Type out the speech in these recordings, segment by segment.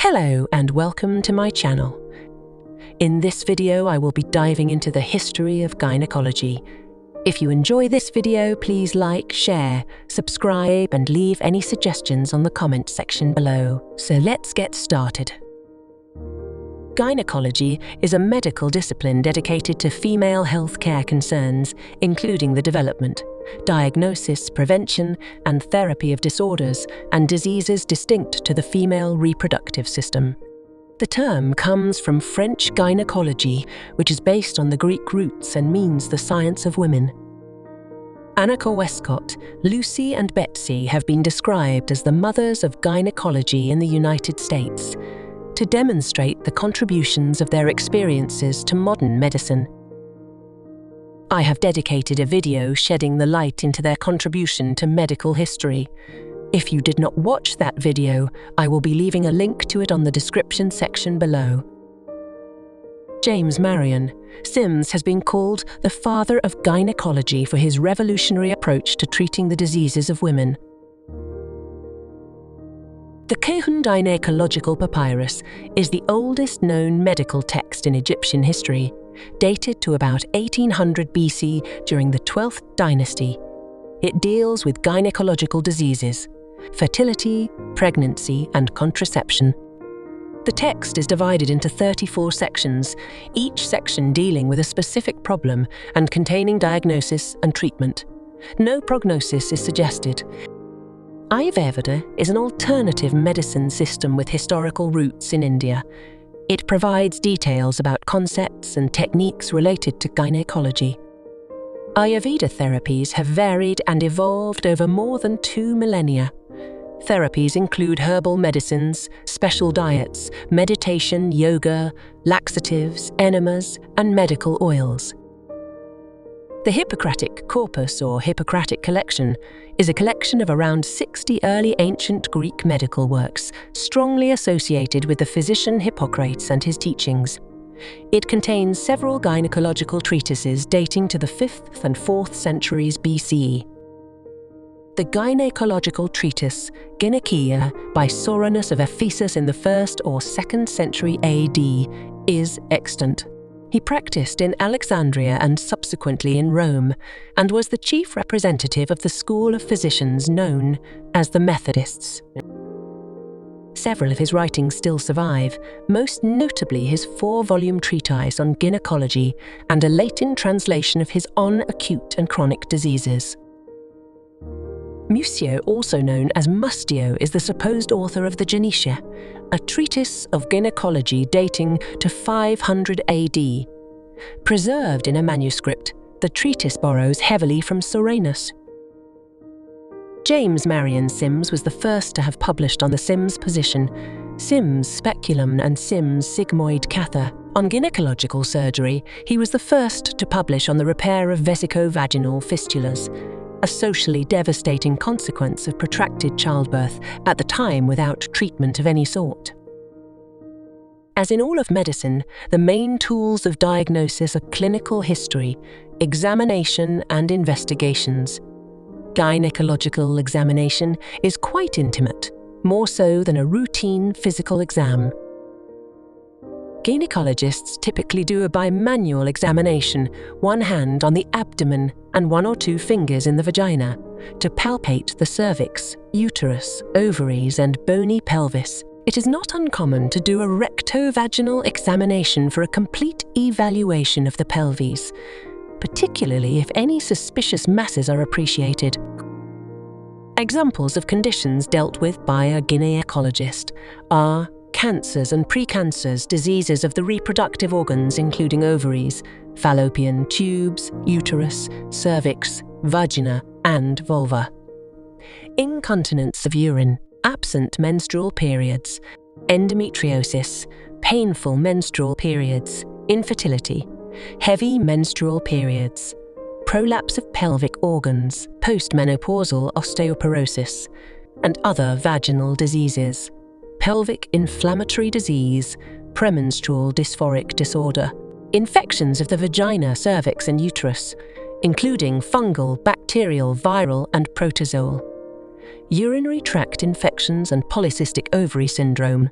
Hello and welcome to my channel. In this video I will be diving into the history of gynecology. If you enjoy this video, please like, share, subscribe and leave any suggestions on the comment section below. So let's get started. Gynecology is a medical discipline dedicated to female health care concerns, including the development, diagnosis, prevention, and therapy of disorders and diseases distinct to the female reproductive system. The term comes from French gynecology, which is based on the Greek roots and means the science of women. Annika Westcott, Lucy and Betsy have been described as the mothers of gynecology in the United States, to demonstrate the contributions of their experiences to modern medicine. I have dedicated a video shedding the light into their contribution to medical history. If you did not watch that video, I will be leaving a link to it on the description section below. James Marion, Sims has been called the father of gynecology for his revolutionary approach to treating the diseases of women. The Kehun Gynecological Papyrus is the oldest known medical text in Egyptian history, dated to about 1800 BC during the 12th dynasty. It deals with gynecological diseases, fertility, pregnancy, and contraception. The text is divided into 34 sections, each section dealing with a specific problem and containing diagnosis and treatment. No prognosis is suggested. Ayurveda is an alternative medicine system with historical roots in India. It provides details about concepts and techniques related to gynecology. Ayurveda therapies have varied and evolved over more than 2 millennia. Therapies include herbal medicines, special diets, meditation, yoga, laxatives, enemas, and medical oils. The Hippocratic Corpus, or Hippocratic Collection, is a collection of around 60 early ancient Greek medical works, strongly associated with the physician Hippocrates and his teachings. It contains several gynecological treatises dating to the 5th and 4th centuries BCE. The gynecological treatise Gyneceia by Soranus of Ephesus in the 1st or 2nd century AD is extant. He practiced in Alexandria and subsequently in Rome, and was the chief representative of the school of physicians known as the Methodists. Several of his writings still survive, most notably his 4-volume treatise on gynecology and a Latin translation of his On Acute and Chronic Diseases. Musio, also known as Mustio, is the supposed author of the Genesia, a treatise of gynecology dating to 500 AD. Preserved in a manuscript, the treatise borrows heavily from Soranus. James Marion Sims was the first to have published on the Sims position, Sims Speculum and Sims Sigmoid Cather. On gynecological surgery, he was the first to publish on the repair of vesico-vaginal fistulas, a socially devastating consequence of protracted childbirth, at the time without treatment of any sort. As in all of medicine, the main tools of diagnosis are clinical history, examination and investigations. Gynecological examination is quite intimate, more so than a routine physical exam. Gynecologists typically do a bimanual examination, one hand on the abdomen and 1 or 2 fingers in the vagina, to palpate the cervix, uterus, ovaries, and bony pelvis. It is not uncommon to do a recto-vaginal examination for a complete evaluation of the pelvis, particularly if any suspicious masses are appreciated. Examples of conditions dealt with by a gynecologist are cancers and precancers, diseases of the reproductive organs including ovaries, fallopian tubes, uterus, cervix, vagina, and vulva. Incontinence of urine, absent menstrual periods, endometriosis, painful menstrual periods, infertility, heavy menstrual periods, prolapse of pelvic organs, postmenopausal osteoporosis, and other vaginal diseases, pelvic inflammatory disease, premenstrual dysphoric disorder, infections of the vagina, cervix, and uterus, including fungal, bacterial, viral, and protozoal, urinary tract infections and polycystic ovary syndrome.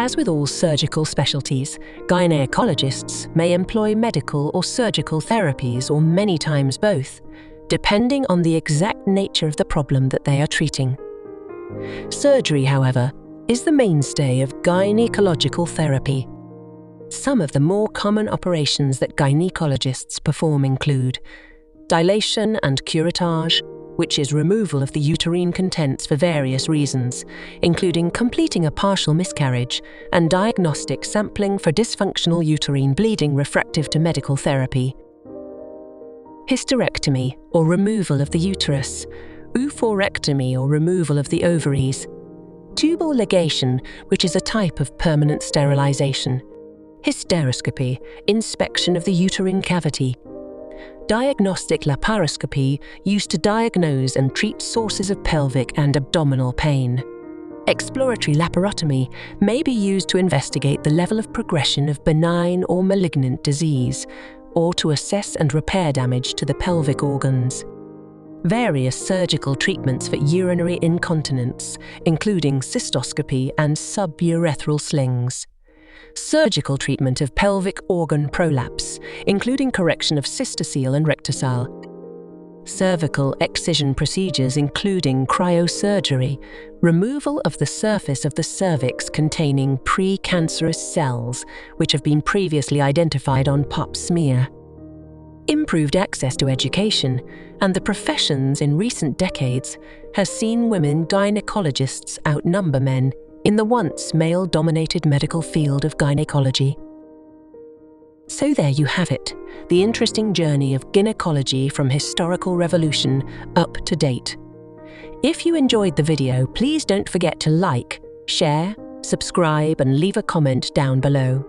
As with all surgical specialties, gynecologists may employ medical or surgical therapies, or many times both, depending on the exact nature of the problem that they are treating. Surgery, however, is the mainstay of gynecological therapy. Some of the more common operations that gynecologists perform include dilation and curettage, which is removal of the uterine contents for various reasons, including completing a partial miscarriage, and diagnostic sampling for dysfunctional uterine bleeding refractive to medical therapy. Hysterectomy, or removal of the uterus, oophorectomy, or removal of the ovaries, tubal ligation, which is a type of permanent sterilization, hysteroscopy, inspection of the uterine cavity, diagnostic laparoscopy, used to diagnose and treat sources of pelvic and abdominal pain. Exploratory laparotomy may be used to investigate the level of progression of benign or malignant disease, or to assess and repair damage to the pelvic organs. Various surgical treatments for urinary incontinence, including cystoscopy and suburethral slings. Surgical treatment of pelvic organ prolapse, including correction of cystocele and rectocele. Cervical excision procedures, including cryosurgery, removal of the surface of the cervix containing precancerous cells, which have been previously identified on pap smear. Improved access to education and the professions in recent decades has seen women gynecologists outnumber men in the once male-dominated medical field of gynecology. So there you have it, the interesting journey of gynecology from historical revolution up to date. If you enjoyed the video, please don't forget to like, share, subscribe, and leave a comment down below.